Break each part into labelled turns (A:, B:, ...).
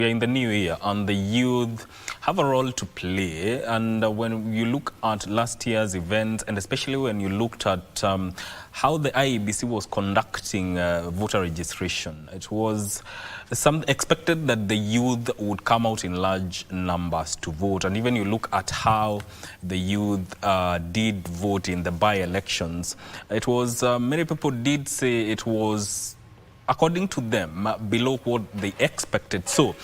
A: We are in the new year and the youth have a role to play, and when you look at last year's events, and especially when you looked at how the IEBC was conducting voter registration, it was expected that the youth would come out in large numbers to vote. And even you look at how the youth did vote in the by-elections, it was many people did say it was, according to them, below what they expected. So,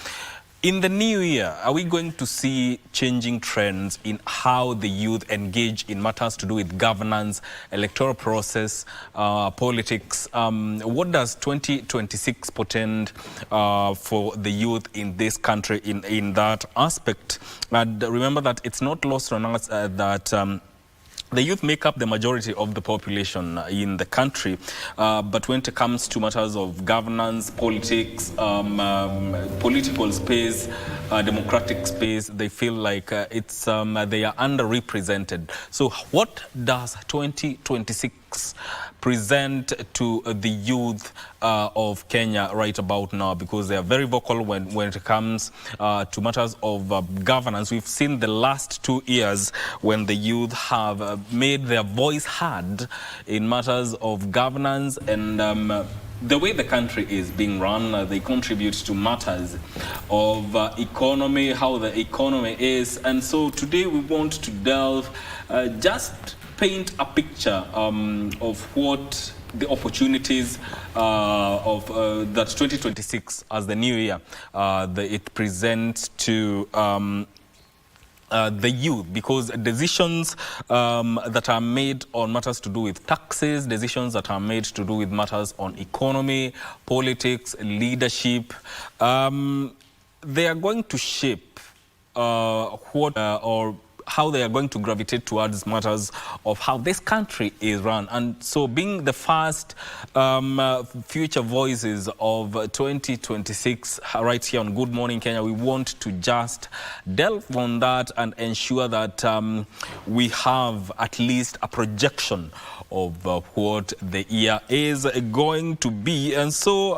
A: in the new year, are we going to see changing trends in how the youth engage in matters to do with governance, electoral process, politics? What does 2026 portend for the youth in this country in that aspect? And remember that it's not lost on us that the youth make up the majority of the population in the country, but when it comes to matters of governance, politics, political space, democratic space, they feel like they are underrepresented. So what does 2026 present to the youth of Kenya right about now? Because they are very vocal when it comes to matters of governance. We've seen the last 2 years when the youth have made their voice heard in matters of governance and the way the country is being run. They contribute to matters of economy, how the economy is. And so today we want to delve, just paint a picture of what the opportunities of that 2026 as the new year it presents to the youth, because decisions that are made on matters to do with taxes, decisions that are made to do with matters on economy, politics, leadership, they are going to shape or how they are going to gravitate towards matters of how this country is run. And so being the first future voices of 2026 right here on Good Morning Kenya, we want to just delve on that and ensure that we have at least a projection of what the year is going to be. And so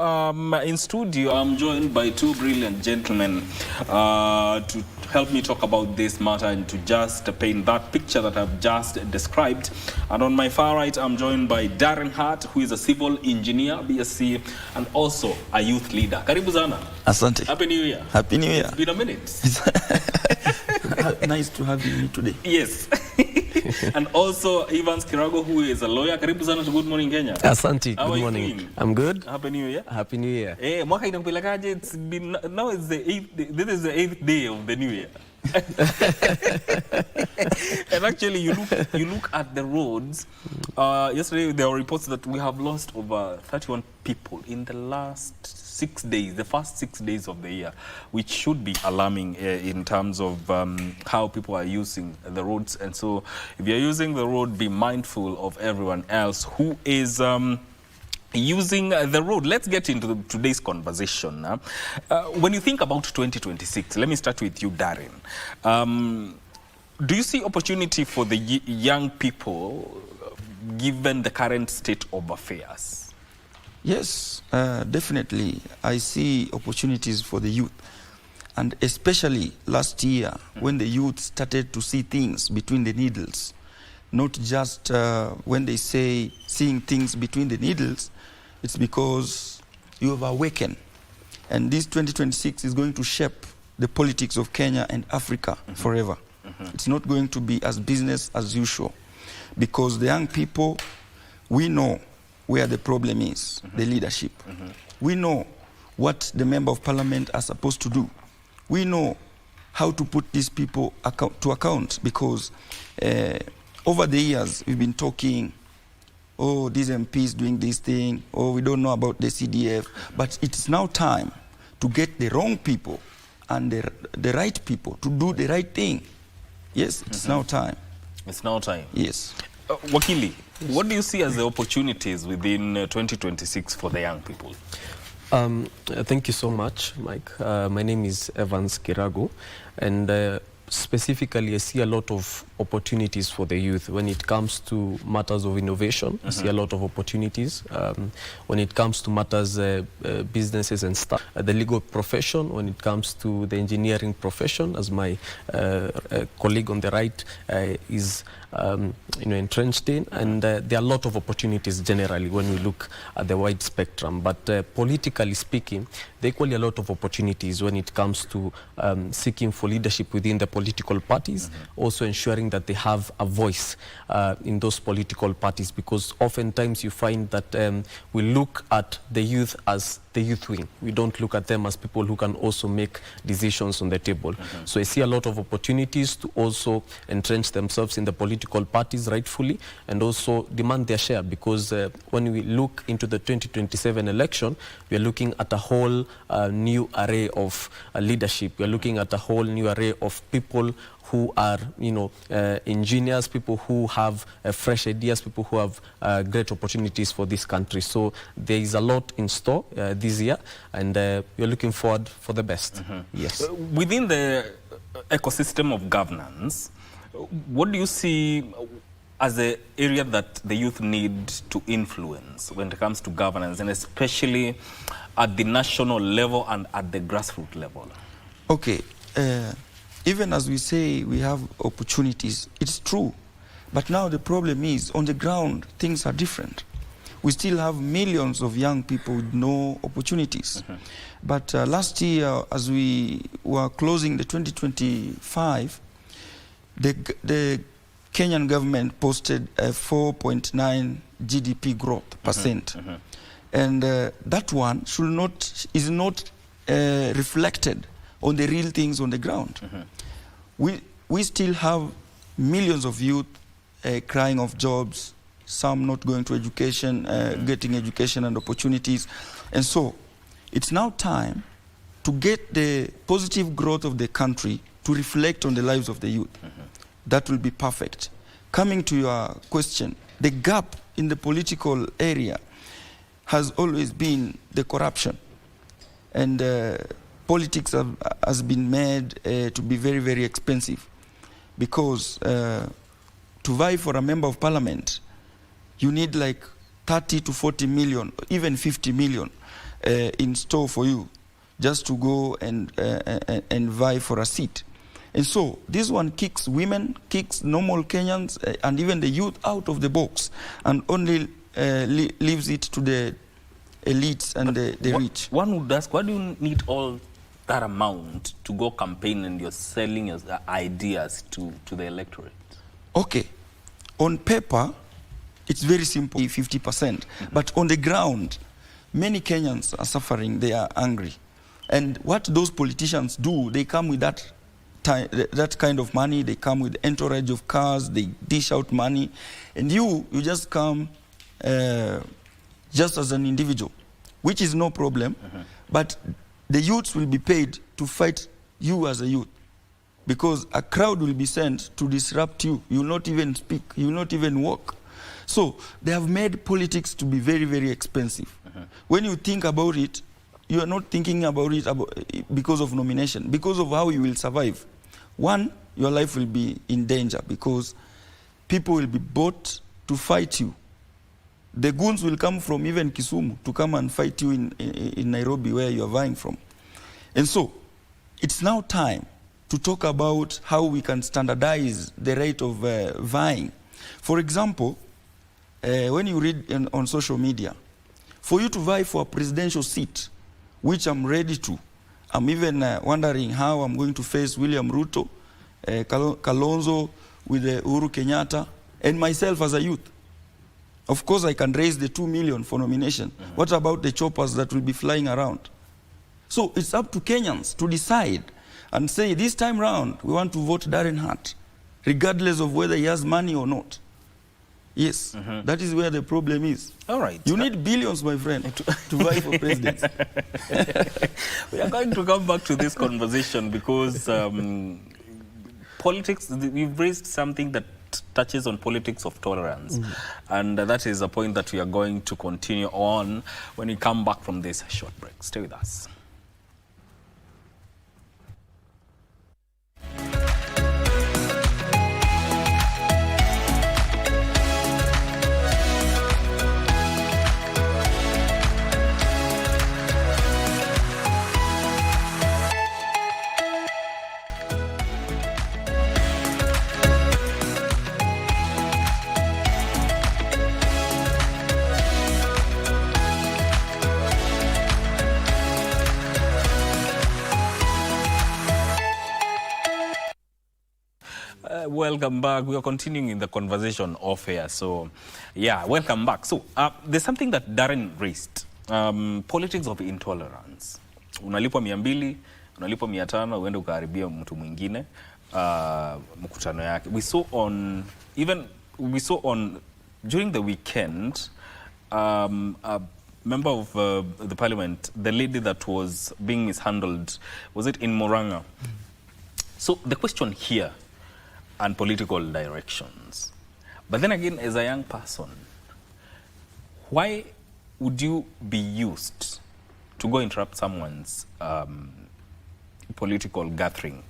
A: in studio, I'm joined by two brilliant gentlemen to help me talk about this matter and to just paint that picture that I've just described. And on my far right, I'm joined by Darren Hart, who is a civil engineer, BSc, and also a youth leader. Karibu sana.
B: Asante.
A: Happy New Year.
B: Happy New Year.
A: It's been a minute.
B: Nice to have you today.
A: Yes. And also Evans Kirago, who is a lawyer. Karibu sana to Good Morning Kenya.
C: Asante.
A: How
C: good morning.
A: Doing?
C: I'm good.
A: Happy New Year.
C: Happy New Year.
A: Mwaka inakupelekaje? It's been, now it's the 8th, this is the 8th day of the new year. And actually you look at the roads. Yesterday there were reports that we have lost over 31 people in the last 6 days, the first 6 days of the year, which should be alarming in terms of how people are using the roads. And so if you're using the road, be mindful of everyone else who is using the road. Let's get into today's conversation. When you think about 2026, let me start with you, Darren. Do you see opportunity for the young people given the current state of affairs?
B: Yes, definitely. I see opportunities for the youth. And especially last year, when the youth started to see things between the needles, not just when they say seeing things between the needles, it's because you have awakened. And this 2026 is going to shape the politics of Kenya and Africa forever. It's not going to be as business as usual, because the young people, we know where the problem is, the leadership. We know what the member of parliament are supposed to do. We know how to put these people to account, because over the years we've been talking, oh, these MPs doing this thing, oh, we don't know about the CDF. But it's now time to get the wrong people and the right people to do the right thing. Yes, it's now time. It's now time. Yes.
A: Wakili, yes. What do you see as the opportunities within 2026 for the young people?
C: Thank you so much, Mike. My name is Evans Kirago, and specifically, I see a lot of opportunities for the youth when it comes to matters of innovation. I see a lot of opportunities when it comes to matters businesses and stuff. The legal profession, when it comes to the engineering profession, as my colleague on the right is entrenched in, and there are a lot of opportunities generally when we look at the wide spectrum. But politically speaking, there are equally a lot of opportunities when it comes to seeking for leadership within the political parties, also ensuring that they have a voice in those political parties, because oftentimes you find that we look at the youth as the youth wing. We don't look at them as people who can also make decisions on the table. So I see a lot of opportunities to also entrench themselves in the political parties rightfully, and also demand their share, because when we look into the 2027 election, we are looking at a whole new array of leadership. We are looking at a whole new array of people who are, engineers, people who have fresh ideas, people who have great opportunities for this country. So there is a lot in store this year, and we're looking forward for the best. Yes.
A: Within the ecosystem of governance, what do you see as the area that the youth need to influence when it comes to governance, and especially at the national level and at the grassroots level?
B: Okay. Even as we say we have opportunities, it's true. But now the problem is, on the ground, things are different. We still have millions of young people with no opportunities. But last year, as we were closing the 2025, the Kenyan government posted a 4.9 GDP growth percent. And that one is not reflected on the real things on the ground. We still have millions of youth crying of jobs, some not going to education, getting education and opportunities. And so it's now time to get the positive growth of the country to reflect on the lives of the youth. That will be perfect. Coming to your question, the gap in the political area has always been the corruption. And politics has been made to be very, very expensive, because to vie for a member of parliament, you need like 30 to 40 million, even 50 million in store for you just to go and vie for a seat. And so this one kicks women, kicks normal Kenyans and even the youth out of the box, and only leaves it to the elites and the rich.
A: One would ask, why do you need all that amount to go campaign, and you're selling your ideas to the electorate?
B: Okay, on paper, it's very simple, 50%. But on the ground, many Kenyans are suffering, they are angry. And what those politicians do, they come with that kind of money, they come with entourage of cars, they dish out money, and you just come just as an individual, which is no problem, but the youths will be paid to fight you as a youth, because a crowd will be sent to disrupt you. You will not even speak, you will not even walk. So they have made politics to be very, very expensive. When you think about it, you are not thinking about it because of nomination, because of how you will survive. One, your life will be in danger because people will be bought to fight you. The goons will come from even Kisumu to come and fight you in Nairobi, where you are vying from. And so it's now time to talk about how we can standardize the rate of vying. For example, when you read on social media, for you to vie for a presidential seat, which I'm ready to, I'm even wondering how I'm going to face William Ruto, Kalonzo with Uhuru Kenyatta, and myself as a youth. Of course, I can raise the 2 million for nomination. What about the choppers that will be flying around? So it's up to Kenyans to decide and say, this time round, we want to vote Darren Hart, regardless of whether he has money or not. Yes, that is where the problem is.
A: All right.
B: You need billions, my friend, to vie for presidents.
A: We are going to come back to this conversation because politics, we've raised something that touches on politics of tolerance. And that is a point that we are going to continue on when we come back from this short break. Stay with us. welcome back. We are continuing in the conversation off here. So, yeah, welcome back. So, there's something that Darren raised. Politics of intolerance. Unalipwa 200, unalipwa 500, uende ukaharibia mtu mwingine mkutano yake. We saw on during the weekend, a member of the parliament, the lady that was being mishandled, was it in Moranga? So the question here, and political directions. But then again, as a young person, why would you be used to go interrupt someone's political gathering?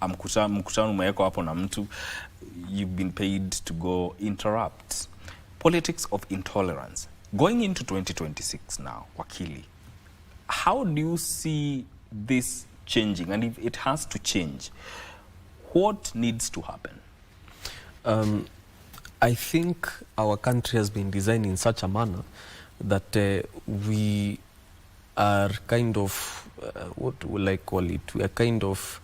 A: Mkutano umewekwa hapo na mtu, you've been paid to go interrupt. Politics of intolerance. Going into 2026 now, Wakili, how do you see this changing? And if it has to change, what needs to happen?
C: I think our country has been designed in such a manner that we are kind of, what will I call it? We are kind of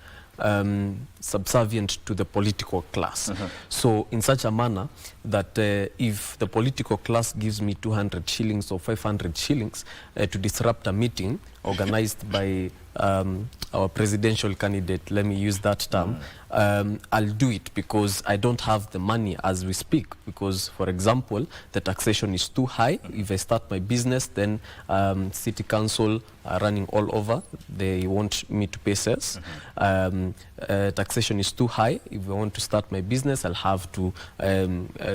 C: subservient to the political class. So in such a manner that if the political class gives me 200 shillings or 500 shillings to disrupt a meeting organized by our presidential candidate, let me use that term, I'll do it because I don't have the money as we speak. Because, for example, the taxation is too high. If I start my business, then city council are running all over. They want me to pay cess. Taxation is too high. If I want to start my business, I'll have to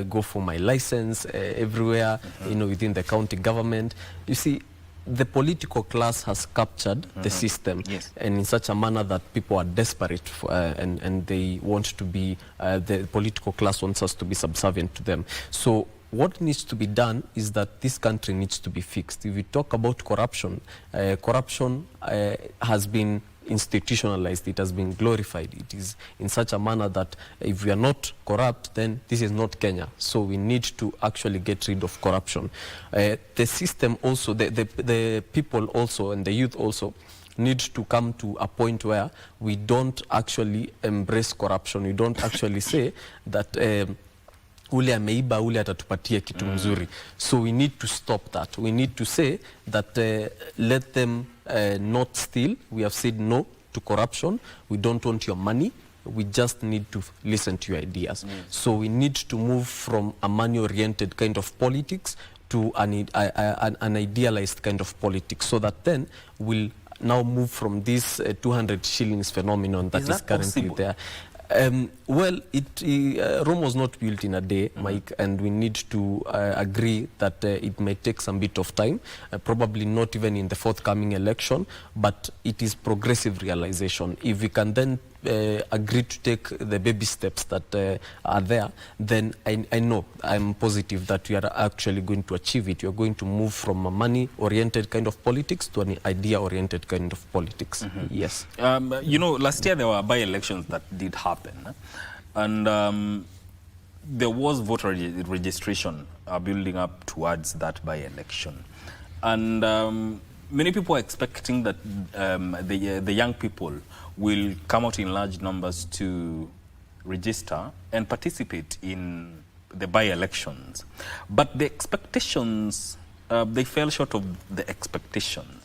C: go for my license everywhere, you know, within the county government. You see, the political class has captured the system, and in such a manner that people are desperate for, and they want to be, the political class wants us to be subservient to them. So what needs to be done is that this country needs to be fixed. If we talk about corruption, corruption has been institutionalized, it has been glorified. It is in such a manner that if we are not corrupt, then this is not Kenya. So we need to actually get rid of corruption. The system also, the people also, and the youth also need to come to a point where we don't actually embrace corruption. We don't actually say that ule ameiba, ule atatupatia kitu mzuri. So we need to stop that. We need to say that let them not steal. We have said no to corruption. We don't want your money. We just need to listen to your ideas. So we need to move from a money-oriented kind of politics to an idealized kind of politics, so that then we'll now move from this 200 shillings phenomenon that is currently possible? There. Well, Rome was not built in a day, Mike, and we need to agree that it may take some bit of time, probably not even in the forthcoming election, but it is progressive realization. If we can then agree to take the baby steps that are there, then I know, I'm positive that we are actually going to achieve it. You're going to move from a money-oriented kind of politics to an idea-oriented kind of politics. Yes.
A: You know, last year there were by-elections that did happen, and there was voter registration building up towards that by-election. And many people are expecting that the young people will come out in large numbers to register and participate in the by-elections. But the expectations, they fell short of the expectations.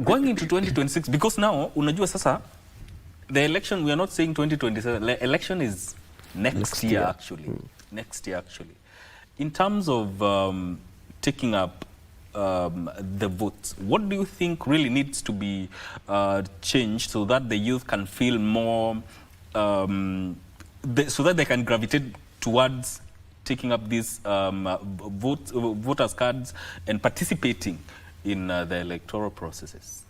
A: Going into 2026, because now, unajua sasa, the election, we are not saying 2027, the election is next year actually. Next year actually. In terms of taking up the votes, what do you think really needs to be changed so that the youth can feel more, so that they can gravitate towards taking up these voters' cards and participating in the electoral processes?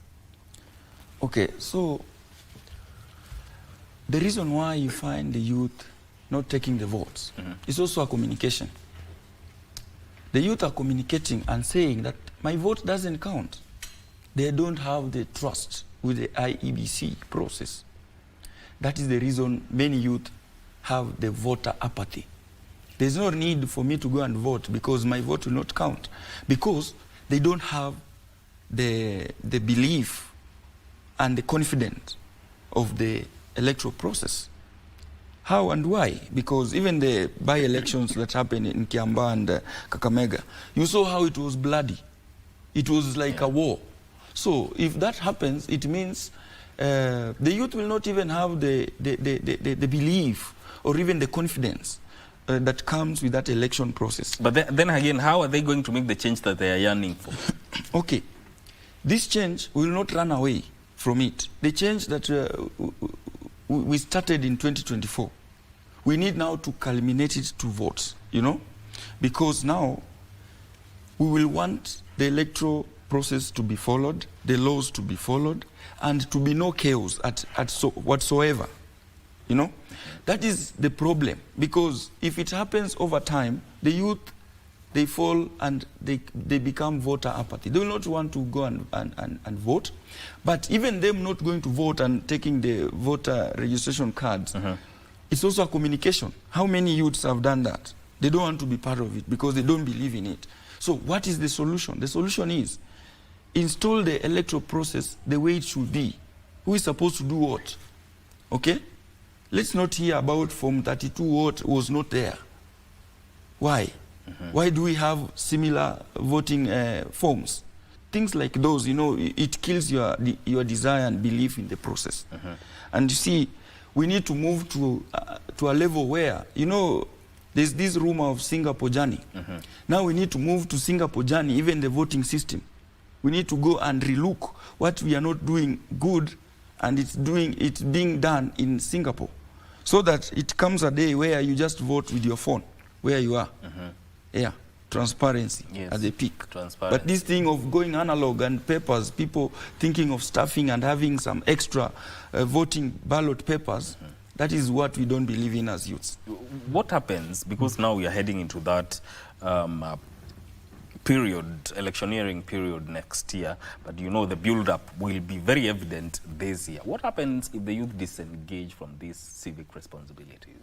B: Okay, so the reason why you find the youth not taking the votes is also a communication. The youth are communicating and saying that my vote doesn't count. They don't have the trust with the IEBC process. That is the reason many youth have the voter apathy. There's no need for me to go and vote because my vote will not count, because they don't have the belief and the confidence of the electoral process. How and why? Because even the by-elections that happened in Kiambaa and Kakamega, you saw how it was bloody. It was like a war. So if that happens, it means the youth will not even have the belief or even the confidence that comes with that election process.
A: But then again, how are they going to make the change that they are yearning for?
B: Okay, this change will not run away from it. The change that we started in 2024, we need now to culminate it to votes, you know, because now we will want the electoral process to be followed, the laws to be followed, and to be no chaos whatsoever, you know. That is the problem, because if it happens over time, the youth, they fall and they become voter apathy. They will not want to go and vote. But even them not going to vote and taking the voter registration cards, it's also a communication. How many youths have done that? They don't want to be part of it because they don't believe in it. So what is the solution? The solution is install the electoral process the way it should be. Who is supposed to do what? Okay? Let's not hear about Form 32 what was not there. Why? Why do we have similar voting forms? Things like those, you know, it kills your desire and belief in the process. And you see, we need to move to a level where, you know, there's this rumor of Singapore journey. Now we need to move to Singapore journey, even the voting system. We need to go and relook what we are not doing good, and it's being done in Singapore, so that it comes a day where you just vote with your phone, where you are. Yeah, transparency at the peak. But this thing of going analog and papers, people thinking of stuffing and having some extra voting ballot papers, that is what we don't believe in as youths.
A: What happens, because now we are heading into that electioneering period next year, but you know the build-up will be very evident this year. What happens if the youth disengage from these civic responsibilities?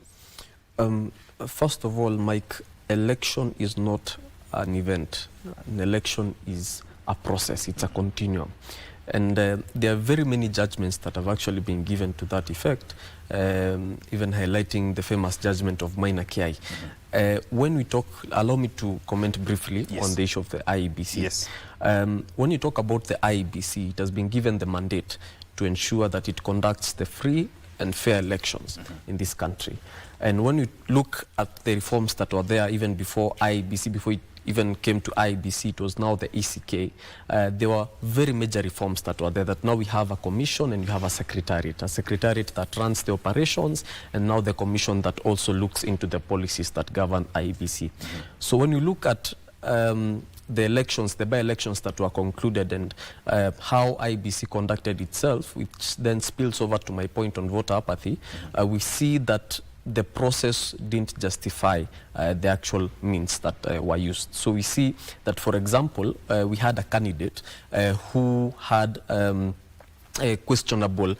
C: First of all, Mike, election is not an event. An election is a process. It's a continuum. And there are very many judgments that have actually been given to that effect, even highlighting the famous judgment of Maina Kiai. When we talk, allow me to comment briefly on the issue of the IEBC. When you talk about the IEBC, it has been given the mandate to ensure that it conducts the free and fair elections in this country. And when you look at the reforms that were there even before IEBC, before it even came to IEBC, it was now the ECK. There were very major reforms that were there, that now we have a commission and we have a secretariat that runs the operations, and now the commission that also looks into the policies that govern IEBC. So when you look at the elections, the by-elections that were concluded, and how IEBC conducted itself, which then spills over to my point on voter apathy, we see that the process didn't justify the actual means that were used. So we see that, for example, we had a candidate who had a questionable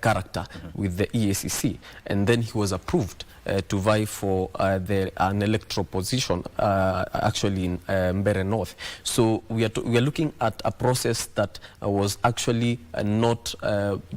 C: character with the EACC, and then he was approved to vie for an electoral position actually in Mbeere North. So we are looking at a process that was actually not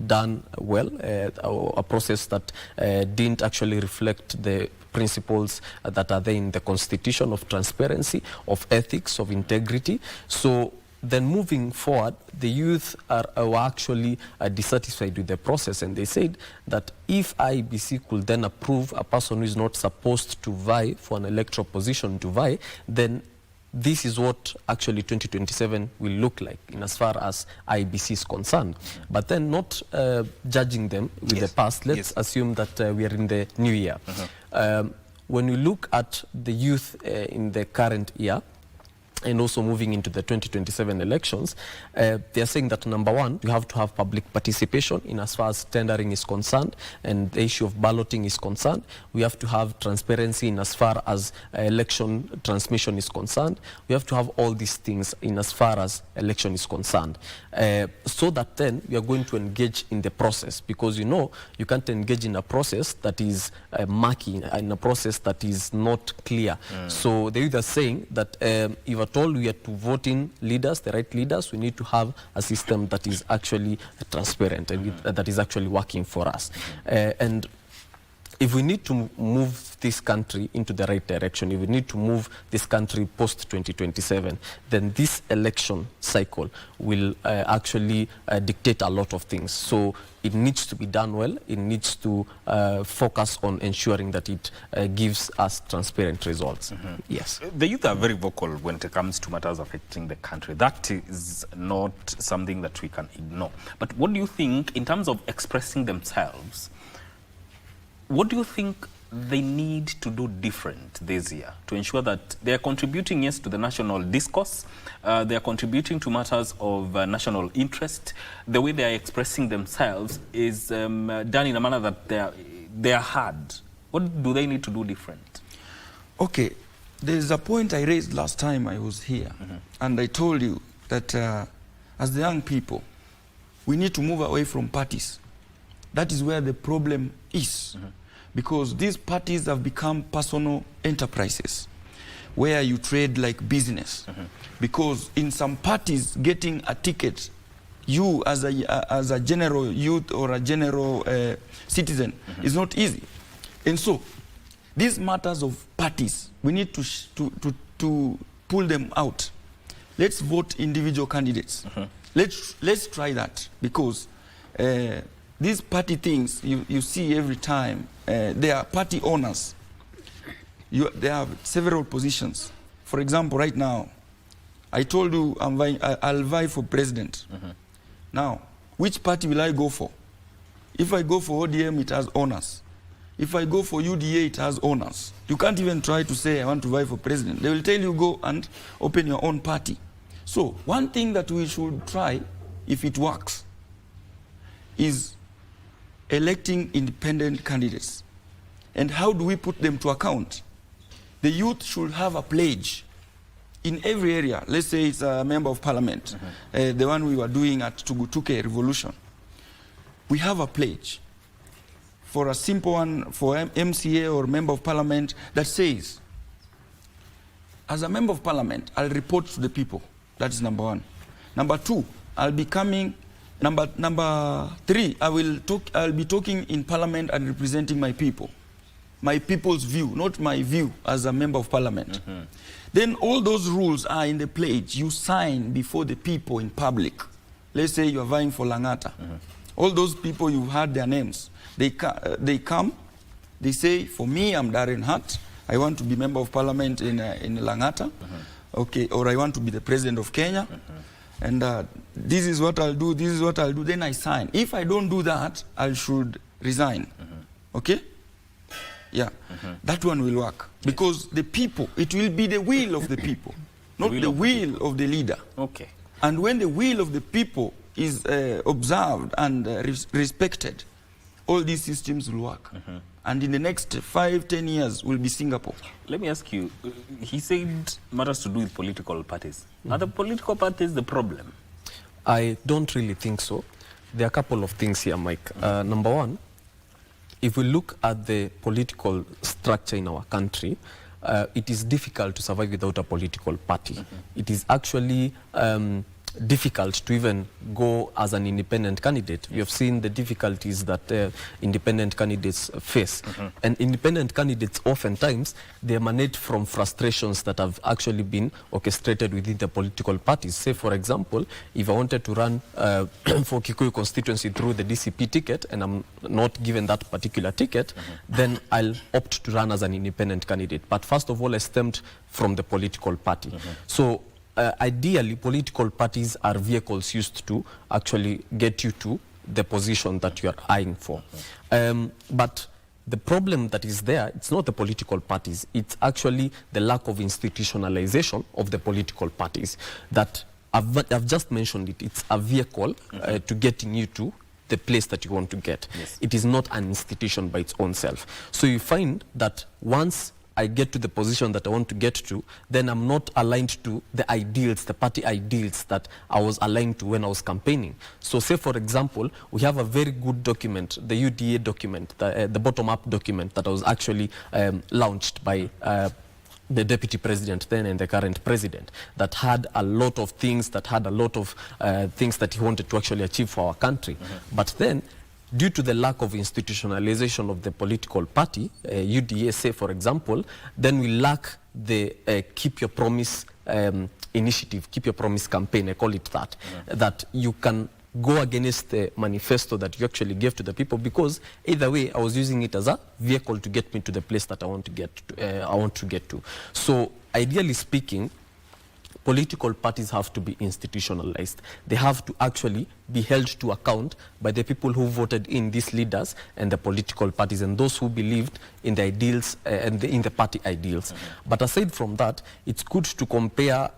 C: done well, a process that didn't actually reflect the principles that are there in the Constitution of transparency, of ethics, of integrity. So then moving forward, the youth were actually dissatisfied with the process, and they said that if IEBC could then approve a person who is not supposed to vie for an electoral position to vie, then this is what actually 2027 will look like in as far as IEBC is concerned. But then not judging them with the past, let's assume that we are in the new year. When you look at the youth in the current year, and also moving into the 2027 elections, they are saying that, number one, you have to have public participation in as far as tendering is concerned and the issue of balloting is concerned. We have to have transparency in as far as election transmission is concerned. We have to have all these things in as far as election is concerned. So that then we are going to engage in the process, because you know you can't engage in a process that is murky, in a process that is not clear. So they are saying that if at all we are to vote in leaders, the right leaders, we need to have a system that is actually transparent and that is actually working for us. And if we need to move this country into the right direction, if we need to move this country post-2027, then this election cycle will actually dictate a lot of things. So it needs to be done well. It needs to focus on ensuring that it gives us transparent results. Yes.
A: The youth are very vocal when it comes to matters affecting the country. That is not something that we can ignore. But what do you think, in terms of expressing themselves, what do you think they need to do different this year to ensure that they are contributing, yes, to the national discourse, they are contributing to matters of national interest, the way they are expressing themselves is done in a manner that they are heard? What do they need to do different?
B: Okay, there's a point I raised last time I was here, and I told you that as the young people, we need to move away from parties. That is where the problem is. Because these parties have become personal enterprises where you trade like business. Because in some parties, getting a ticket, you as a general youth or a general citizen is not easy. And so these matters of parties, we need to pull them out. Let's vote individual candidates. Let's try that, because these party things you see every time, they are party owners. They have several positions. For example, right now, I told you I'll vie for president. Now, which party will I go for? If I go for ODM, it has owners. If I go for UDA, it has owners. You can't even try to say I want to vie for president. They will tell you go and open your own party. So one thing that we should try, if it works, is electing independent candidates. And how do we put them to account? The youth should have a pledge in every area. Let's say it's a member of parliament, the one we were doing at Tugutuke Revolution. We have a pledge for a simple one, for MCA or member of parliament, that says, as a member of parliament, I'll report to the people. That is number one. Number two, I'll be coming. Number three, I'll be talking in parliament and representing my people. My people's view, not my view as a member of parliament. Then all those rules are in the pledge. You sign before the people in public. Let's say you are vying for Langata. All those people, you've heard their names. They come, they say, for me, I'm Darren Hart. I want to be member of parliament in Langata. Okay, or I want to be the president of Kenya. And this is what I'll do, this is what I'll do, then I sign. If I don't do that, I should resign. Okay? Yeah, that one will work. Because the people, it will be the will of the people, not the will of the leader. Okay. And when the will of the people is observed and respected, all these systems will work. And in the next 5-10 years will be Singapore.
A: Let me ask you, he said matters to do with political parties. Are the political parties the problem?
C: I don't really think so. There are a couple of things here, Mike. Number one, if we look at the political structure in our country, it is difficult to survive without a political party. It is actually difficult to even go as an independent candidate. We have seen the difficulties that independent candidates face. And independent candidates oftentimes, they emanate from frustrations that have actually been orchestrated within the political parties. Say, for example, if I wanted to run for Kikuyu constituency through the DCP ticket and I'm not given that particular ticket, then I'll opt to run as an independent candidate. But first of all, I stemmed from the political party. So ideally, political parties are vehicles used to actually get you to the position that you are eyeing for. But the problem that is there, it's not the political parties, it's actually the lack of institutionalization of the political parties. That I've just mentioned it, it's a vehicle to getting you to the place that you want to get. It is not an institution by its own self. So you find that once I get to the position that I want to get to, then I'm not aligned to the ideals, the party ideals that I was aligned to when I was campaigning. So say, for example, we have a very good document, the UDA document, the bottom-up document that was actually launched by the deputy president then and the current president, that had a lot of things, that had a lot of things that he wanted to actually achieve for our country. But then due to the lack of institutionalization of the political party, UDA, say for example, then we lack the Keep Your Promise initiative, Keep Your Promise campaign, I call it that, that you can go against the manifesto that you actually gave to the people, because either way I was using it as a vehicle to get me to the place that I want to get to. So ideally speaking, political parties have to be institutionalized. They have to actually be held to account by the people who voted in these leaders and the political parties and those who believed in the ideals and in the party ideals. But aside from that, it's good to compare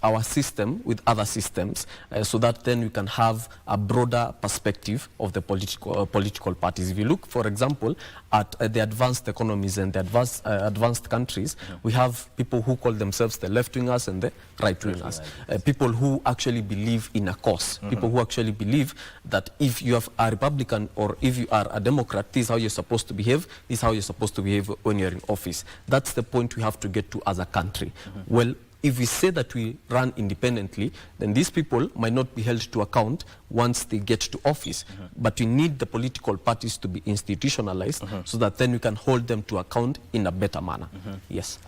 C: our system with other systems so that then we can have a broader perspective of the political parties. If you look, for example, at the advanced economies and the advanced countries, we have people who call themselves the left-wingers and the right-wingers. People who actually believe in a cause. People who actually believe that if you are a Republican or if you are a Democrat, this is how you're supposed to behave, this is how you're supposed to behave when you're in office. That's the point we have to get to as a country. Well, if we say that we run independently, then these people might not be held to account once they get to office. But we need the political parties to be institutionalized so that then we can hold them to account in a better manner. Yes.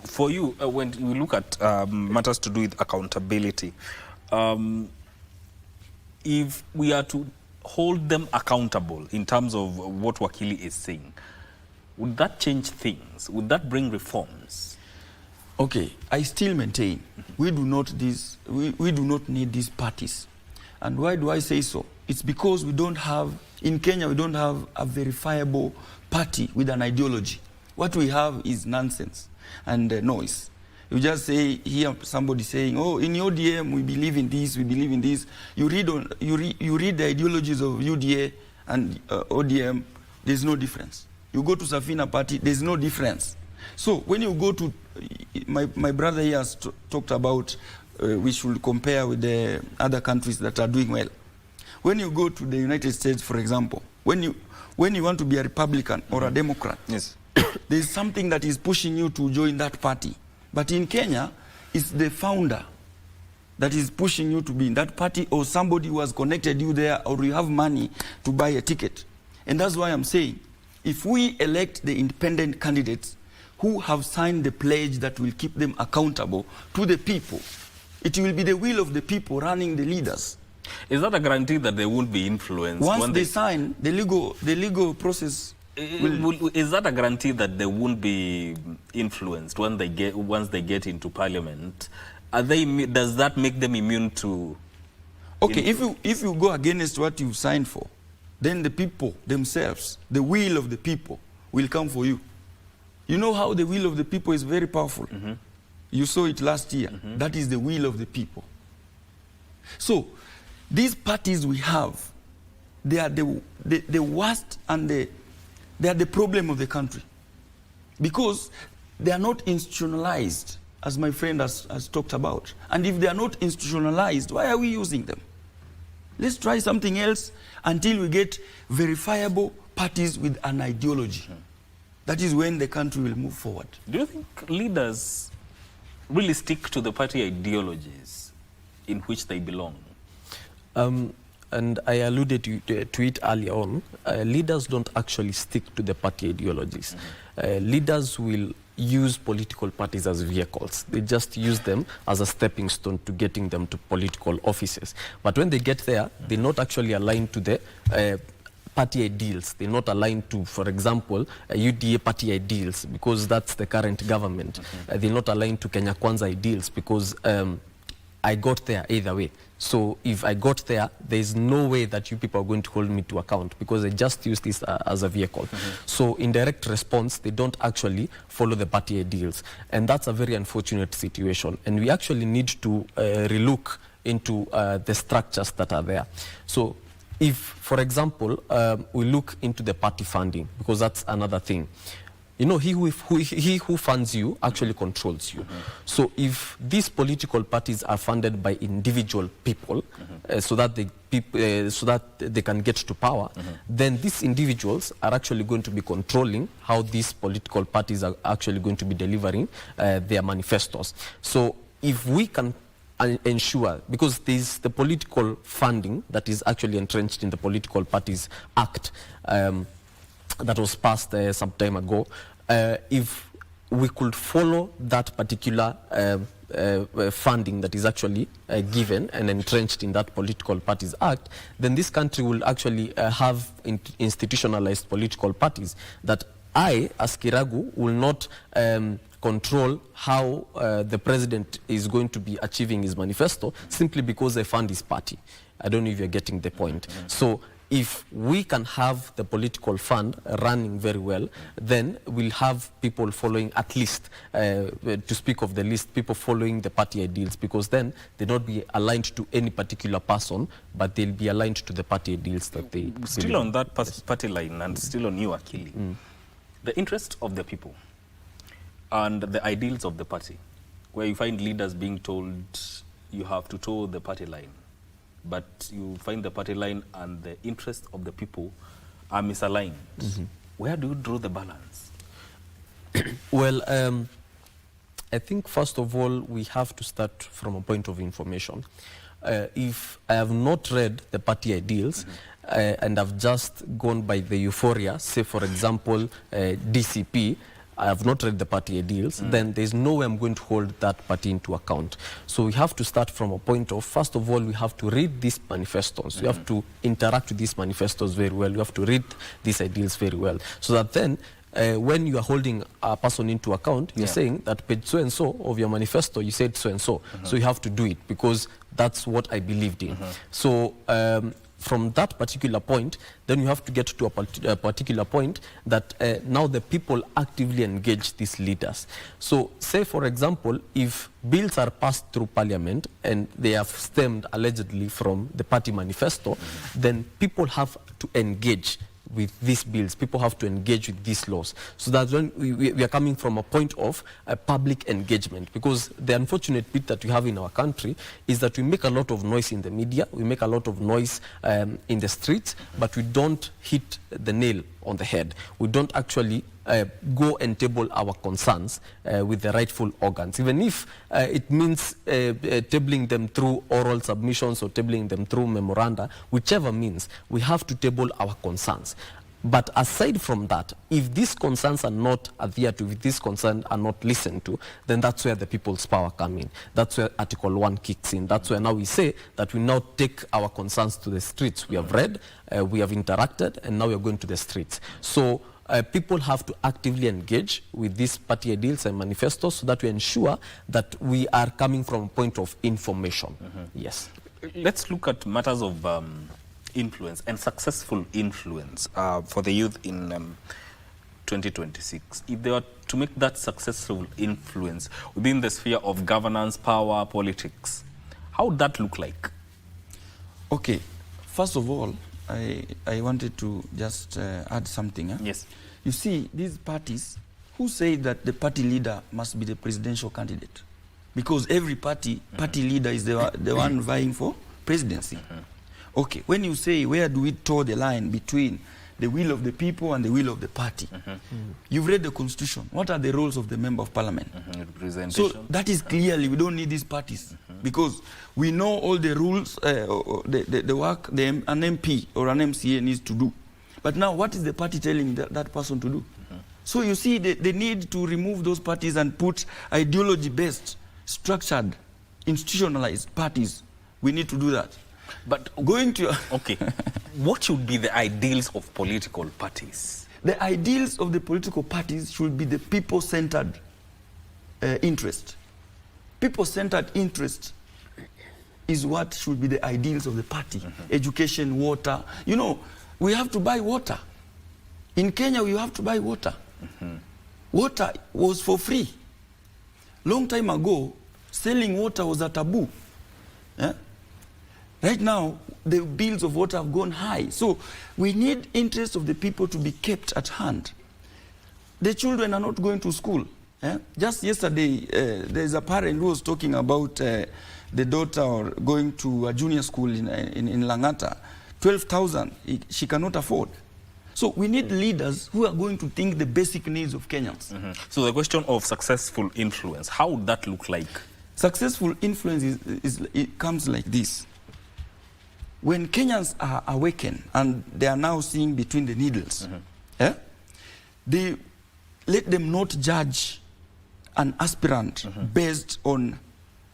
A: For you, when you look at matters to do with accountability, if we are to hold them accountable in terms of what Wakili is saying, would that change things? Would that bring reforms?
B: Okay, I still maintain we do not need these parties. And why do I say so? It's because we don't have, in Kenya, we don't have a verifiable party with an ideology. What we have is nonsense and noise. You just hear somebody saying, oh, in ODM we believe in this, we believe in this. You read the ideologies of UDA and ODM, there's no difference. You go to Safina party, there's no difference. So when you go to, my brother here has talked about we should compare with the other countries that are doing well. When you go to the United States, for example, when you want to be a Republican or a Democrat,
A: yes,
B: there's something that is pushing you to join that party. But in Kenya, it's the founder that is pushing you to be in that party, or somebody who has connected you there, or you have money to buy a ticket. And that's why I'm saying, if we elect the independent candidates who have signed the pledge that will keep them accountable to the people, it will be the will of the people running the leaders.
A: Is that a guarantee that they won't be influenced?
B: Once they sign, the legal process
A: is that a guarantee that they won't be influenced once they get into parliament? Does that make them immune to?
B: Okay, if you go against what you signed for, then the people themselves, the will of the people, will come for you. You know how the will of the people is very powerful. You saw it last year. That is the will of the people. So these parties we have, they are the worst, and they are the problem of the country, because they are not institutionalized, as my friend has talked about. And if they are not institutionalized, why are we using them? Let's try something else until we get verifiable parties with an ideology. That is when the country will move forward.
A: Do you think leaders really stick to the party ideologies in which they belong?
C: And I alluded to it earlier on. Leaders don't actually stick to the party ideologies. Leaders will use political parties as vehicles. They just use them as a stepping stone to getting them to political offices. But when they get there, they're not actually aligned to the party ideals. They're not aligned to, for example, UDA party ideals, because that's the current government. They're not aligned to Kenya Kwanza ideals, because I got there either way. So if I got there, there's no way that you people are going to hold me to account, because they just use this as a vehicle. So in direct response, they don't actually follow the party ideals. And that's a very unfortunate situation. And we actually need to relook into the structures that are there. So if, for example, we look into the party funding, because that's another thing. You know, he who funds you actually controls you. So if these political parties are funded by individual people, so that they can get to power, then these individuals are actually going to be controlling how these political parties are actually going to be delivering their manifestos. So if we can ensure, because there's the political funding that is actually entrenched in the Political Parties Act that was passed some time ago. If we could follow that particular funding that is actually given and entrenched in that Political Parties Act, then this country will actually have institutionalized political parties that I, as Kiragu, will not control how the president is going to be achieving his manifesto simply because I fund his party. I don't know if you're getting the point. So if we can have the political fund running very well, then we'll have people following, at least, to speak of the list, people following the party ideals, because then they'll not be aligned to any particular person, but they'll be aligned to the party ideals that they...
A: Still on that party line, and still on you, Akili, the interest of the people and the ideals of the party, where you find leaders being told you have to toe the party line, but you find the party line and the interest of the people are misaligned. Where do you draw the balance?
C: Well, I think first of all, we have to start from a point of information. If I have not read the party ideals, and I've just gone by the euphoria, say for example, DCP, I have not read the party ideals, then there's no way I'm going to hold that party into account. So we have to start from a point of, first of all, we have to read these manifestos. We have to interact with these manifestos very well. We have to read these ideals very well. So that then, when you are holding a person into account, you're saying that page so-and-so of your manifesto, you said so-and-so. So you have to do it because that's what I believed in. So from that particular point, then you have to get to a particular point that now the people actively engage these leaders. So say, for example, if bills are passed through parliament and they have stemmed allegedly from the party manifesto, then people have to engage with these bills. People have to engage with these laws. So that when we are coming from a point of public engagement, because the unfortunate bit that we have in our country is that we make a lot of noise in the media, we make a lot of noise in the streets, but we don't hit the nail on the head. We don't actually go and table our concerns with the rightful organs, even if it means tabling them through oral submissions or tabling them through memoranda, whichever means, we have to table our concerns. But aside from that, if these concerns are not adhered to, if these concerns are not listened to, then that's where the people's power comes in. That's where Article 1 kicks in. That's where now we say that we now take our concerns to the streets. We have read, we have interacted, and now we are going to the streets. So people have to actively engage with these party ideals and manifestos so that we ensure that we are coming from a point of information. Yes.
A: Let's look at matters of influence and successful influence for the youth in 2026. If they were to make that successful influence within the sphere of governance, power, politics, how would that look like?
B: Okay, first of all, I wanted to just add something.
A: Yes.
B: You see, these parties, who say that the party leader must be the presidential candidate? Because every party leader is the one vying for presidency. Okay, when you say, where do we toe the line between the will of the people and the will of the party? You've read the Constitution. What are the roles of the Member of Parliament? So that is clearly, we don't need these parties because we know all the rules, the work an MP or an MCA needs to do. But now, what is the party telling that person to do? So you see, they need to remove those parties and put ideology-based, structured, institutionalized parties. We need to do that.
A: But
B: going to...
A: Okay, what should be the ideals of political parties?
B: The ideals of the political parties should be the people-centered interest. People-centered interest is what should be the ideals of the party. Education, water. You know, we have to buy water. In Kenya, we have to buy water. Water was for free. Long time ago, selling water was a taboo. Yeah? Right now, the bills of water have gone high. So we need interests of the people to be kept at hand. The children are not going to school. Just yesterday, there's a parent who was talking about the daughter going to a junior school in Langata. 12,000 she cannot afford. So we need leaders who are going to think the basic needs of Kenyans.
A: So the question of successful influence, how would that look like?
B: Successful influence it comes like this. When Kenyans are awakened and they are now seeing between the needles, they let them not judge an aspirant based on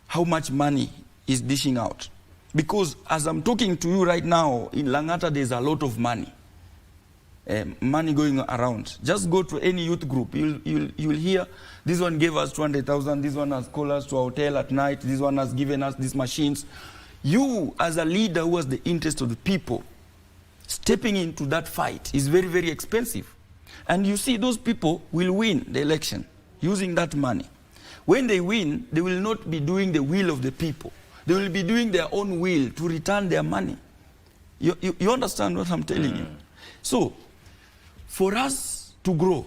B: how much money is dishing out. Because as I'm talking to you right now, in Langata there's a lot of money. Money going around. Just go to any youth group, you'll hear, this one gave us 200,000, this one has called us to a hotel at night, this one has given us these machines. You, as a leader who has the interest of the people, stepping into that fight is very, very expensive. And you see, those people will win the election using that money. When they win, they will not be doing the will of the people. They will be doing their own will to return their money. You understand what I'm telling you? So, for us to grow,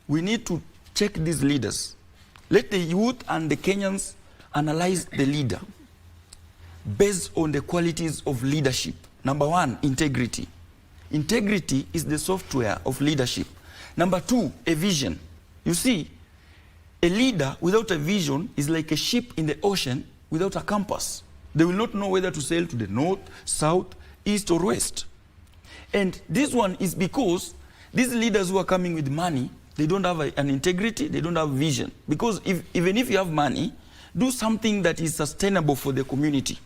B: we need to check these leaders. Let the youth and the Kenyans analyze the leader based on the qualities of leadership. Number one, integrity. Integrity is the software of leadership. Number two, a vision. You see, a leader without a vision is like a ship in the ocean without a compass. They will not know whether to sail to the north, south, east, or west. And this one is because these leaders who are coming with money, they don't have an integrity, they don't have vision. Because even if you have money, do something that is sustainable for the community.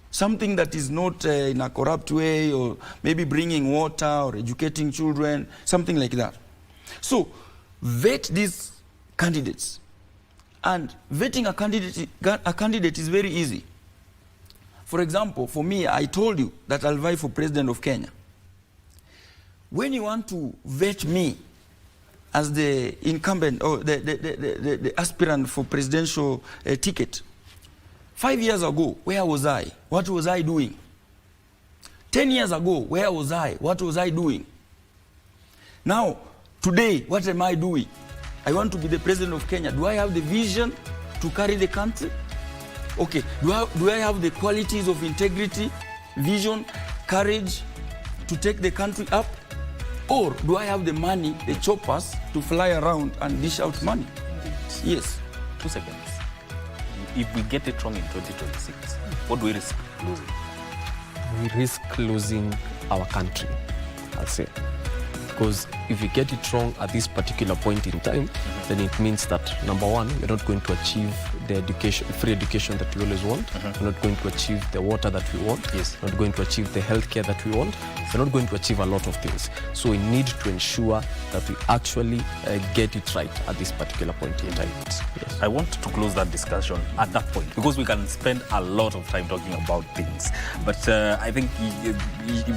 B: Something that is not in a corrupt way, or maybe bringing water or educating children, something like that. So, vet these candidates. And vetting a candidate is very easy. For example, for me, I told you that I'll vie for President of Kenya. When you want to vet me as the incumbent or the aspirant for presidential ticket, 5 years ago, where was I? What was I doing? 10 years ago, where was I? What was I doing? Now, today, what am I doing? I want to be the president of Kenya. Do I have the vision to carry the country? Okay, do I have the qualities of integrity, vision, courage to take the country up? Or do I have the money, the choppers, to fly around and dish out money? Yes.
A: 2 seconds. If we get it wrong in 2026, what do we risk losing?
C: We risk losing our country, I'll say. Because if we get it wrong at this particular point in time, then it means that, number one, we're not going to achieve the free education that we always want. We're not going to achieve the water that we want.
A: Yes.
C: We're not going to achieve the healthcare that we want. We're not going to achieve a lot of things. So we need to ensure that we actually get it right at this particular point in time. Yes.
A: I want to close that discussion at that point, because we can spend a lot of time talking about things. But I think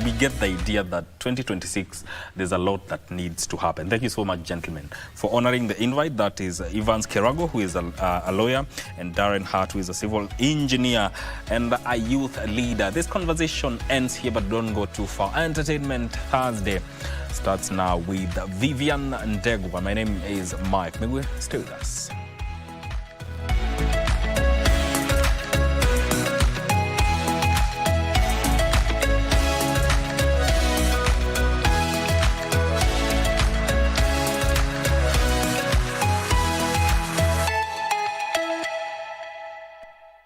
A: we get the idea that 2026, there's a lot that needs to happen. Thank you so much, gentlemen, for honoring the invite. That is Evans Kerago, who is a lawyer, and Darren Hart, who is a civil engineer and a youth leader. This conversation ends here, but don't go too far. Entertainment Thursday starts now with Vivian Ndegwa. My name is Mike Migwe. Stay with us.